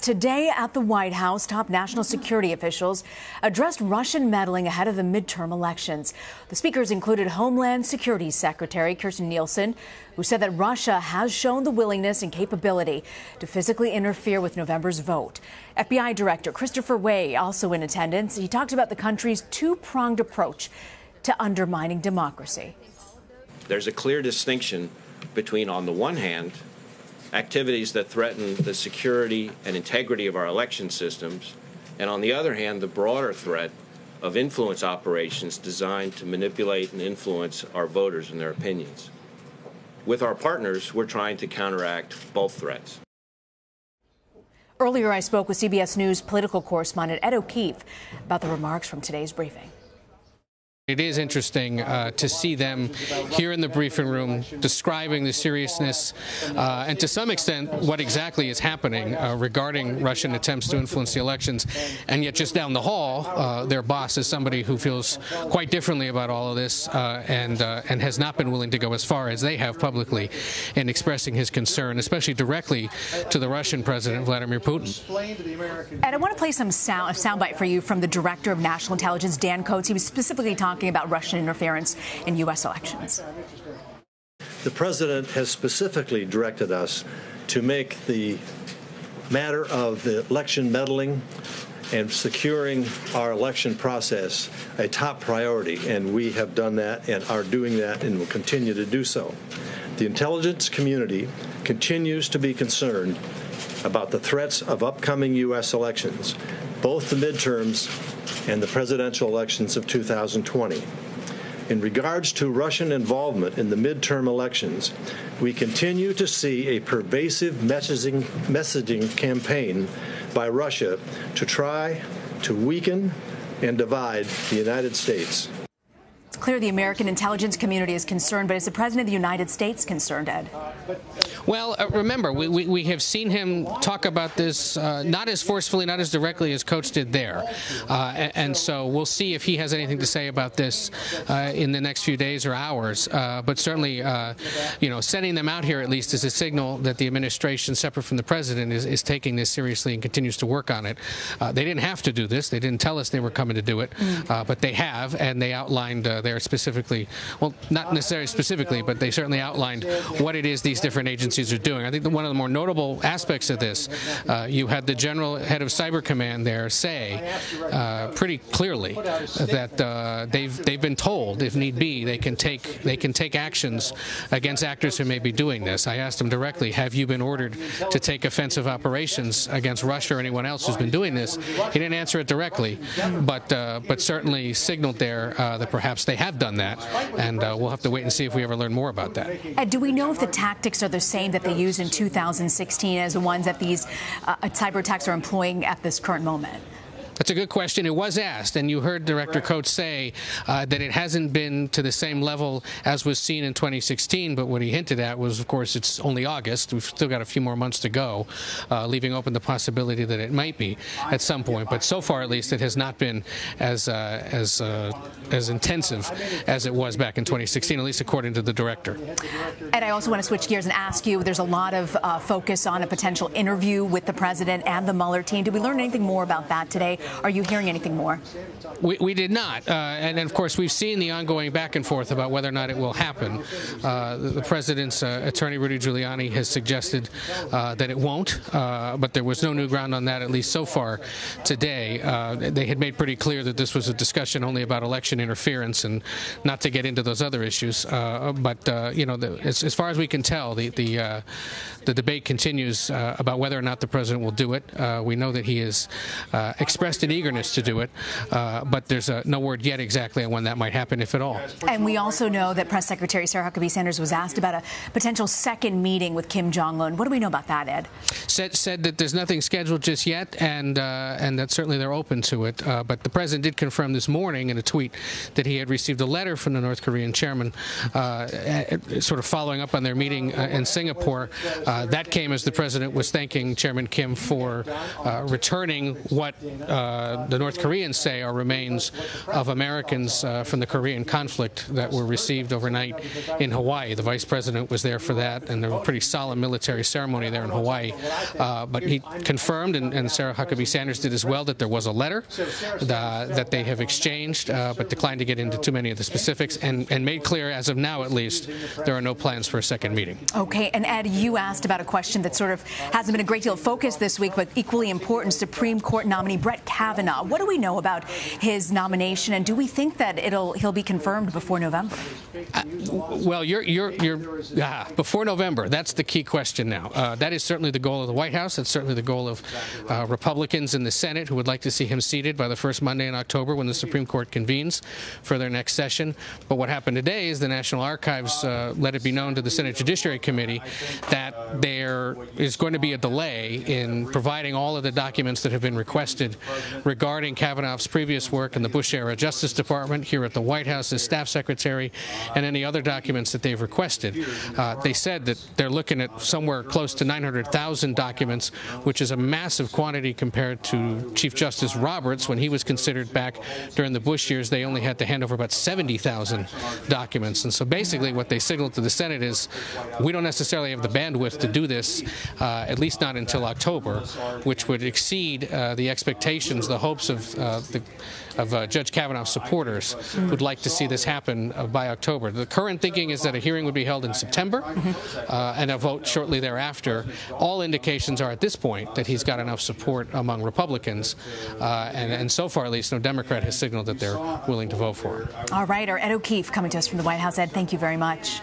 Today at the White House, top national security officials addressed Russian meddling ahead of the midterm elections. The speakers included Homeland Security Secretary Kirstjen Nielsen, who said that Russia has shown the willingness and capability to physically interfere with November's vote. FBI Director Christopher Wray, also in attendance, he talked about the country's two-pronged approach to undermining democracy. There's a clear distinction between, on the one hand, activities that threaten the security and integrity of our election systems, and on the other hand, the broader threat of influence operations designed to manipulate and influence our voters and their opinions. With our partners, we're trying to counteract both threats. Earlier, I spoke with CBS News political correspondent Ed O'Keefe about the remarks from today's briefing. It is interesting to see them here in the briefing room describing the seriousness and to some extent what exactly is happening regarding Russian attempts to influence the elections. And yet just down the hall, their boss is somebody who feels quite differently about all of this and has not been willing to go as far as they have publicly in expressing his concern, especially directly to the Russian President, Vladimir Putin. And I want to play some soundbite for you from the Director of National Intelligence, Dan Coats. He was specifically talking about Russian interference in U.S. elections. The president has specifically directed us to make the matter of the election meddling and securing our election process a top priority, and we have done that and are doing that and will continue to do so. The intelligence community continues to be concerned about the threats of upcoming U.S. elections, both the midterms and the presidential elections of 2020. In regards to Russian involvement in the midterm elections, we continue to see a pervasive messaging campaign by Russia to try to weaken and divide the United States. It's clear the American intelligence community is concerned, but is the President of the United States concerned, Ed? Well, remember, we have seen him talk about this not as forcefully, not as directly as Coats did there. And so we'll see if he has anything to say about this in the next few days or hours. But certainly, sending them out here at least is a signal that the administration, separate from the president, is taking this seriously and continues to work on it. They didn't have to do this. They didn't tell us they were coming to do it. But they have, and they outlined there specifically, well, not necessarily specifically, but they certainly outlined what it is these different agencies are doing. I think that one of the more notable aspects of this, you had the general head of Cyber Command there say pretty clearly that they've been told, if need be, they can take actions against actors who may be doing this. I asked him directly, have you been ordered to take offensive operations against Russia or anyone else who's been doing this? He didn't answer it directly, but certainly signaled there that perhaps they have done that, and we'll have to wait and see if we ever learn more about that. Ed, do we know if the tactics are the same that they used in 2016 as the ones that these cyber attacks are employing at this current moment? That's a good question. It was asked, and you heard Director Coats say that it hasn't been to the same level as was seen in 2016, but what he hinted at was, of course, it's only August. We've still got a few more months to go, leaving open the possibility that it might be at some point. But so far, at least, it has not been as intensive as it was back in 2016, at least according to the director. And I also want to switch gears and ask you, there's a lot of focus on a potential interview with the president and the Mueller team. Did we learn anything more about that today? Are you hearing anything more? We did not. And of course, we've seen the ongoing back and forth about whether or not it will happen. The president's attorney, Rudy Giuliani, has suggested that it won't, but there was no new ground on that, at least so far today. They had made pretty clear that this was a discussion only about election interference and not to get into those other issues. But as far as we can tell, the debate continues about whether or not the president will do it. We know that he has expressed an eagerness to do it, but there's no word yet exactly on when that might happen, if at all. And we also know that Press Secretary Sarah Huckabee Sanders was asked about a potential second meeting with Kim Jong-un. What do we know about that, Ed? Said that there's nothing scheduled just yet, and that certainly they're open to it. But the president did confirm this morning in a tweet that he had received a letter from the North Korean chairman sort of following up on their meeting in Singapore. That came as the president was thanking Chairman Kim for returning what the North Koreans say are remains of Americans from the Korean conflict that were received overnight in Hawaii. The vice president was there for that, and there was a pretty solemn military ceremony there in Hawaii. But he confirmed, and Sarah Huckabee Sanders did as well, that there was a letter that they have exchanged, but declined to get into too many of the specifics, and made clear, as of now at least, there are no plans for a second meeting. Okay, and Ed, you asked about a question that sort of hasn't been a great deal of focus this week, but equally important: Supreme Court nominee Brett Kavanaugh. What do we know about his nomination, and do we think that he'll be confirmed before November? Well, before November. That's the key question now. That is certainly the goal of the White House. That's certainly the goal of Republicans in the Senate, who would like to see him seated by the first Monday in October when the Supreme Court convenes for their next session. But what happened today is the National Archives let it be known to the Senate Judiciary Committee that there is going to be a delay in providing all of the documents that have been requested regarding Kavanaugh's previous work in the Bush-era Justice Department, here at the White House as staff secretary, and any other documents that they've requested. They said that they're looking at somewhere close to 900,000 documents, which is a massive quantity compared to Chief Justice Roberts. When he was considered back during the Bush years, they only had to hand over about 70,000 documents. And so basically what they signaled to the Senate is, we don't necessarily have the bandwidth to do this, at least not until October, which would exceed the expectations, the hopes of Judge Kavanaugh's supporters, who'd like to see this happen by October. The current thinking is that a hearing would be held in September and a vote shortly thereafter. All indications are at this point that he's got enough support among Republicans, and so far at least no Democrat has signaled that they're willing to vote for him. All right, our Ed O'Keefe coming to us from the White House. Ed, thank you very much.